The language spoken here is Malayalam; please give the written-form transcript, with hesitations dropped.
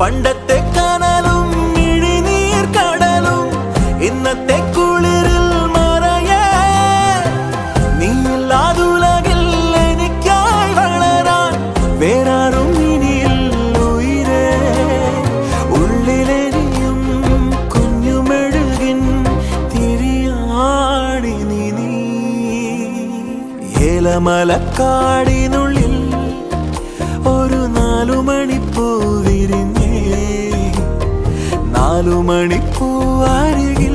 പണ്ടത്തെ കനലും ഇഴിനീർ കടലും ഇന്നത്തെ കുളിരിൽ മറയേ നീയില്ലാതുലകിൽ എനിക്കായി വളരാൻ വേറാരും ഇനിയില്ല ഉയിരേ ഉള്ളിലെരിയും കുഞ്ഞുമെഴുകിൻ തിരിയാടി നീ ഏലമലക്കാടിനുള്ളിൽ ഒരു 4 മണിപ്പൂ വിരിഞ്ഞേ 4 മണിപ്പൂ അരികിൽ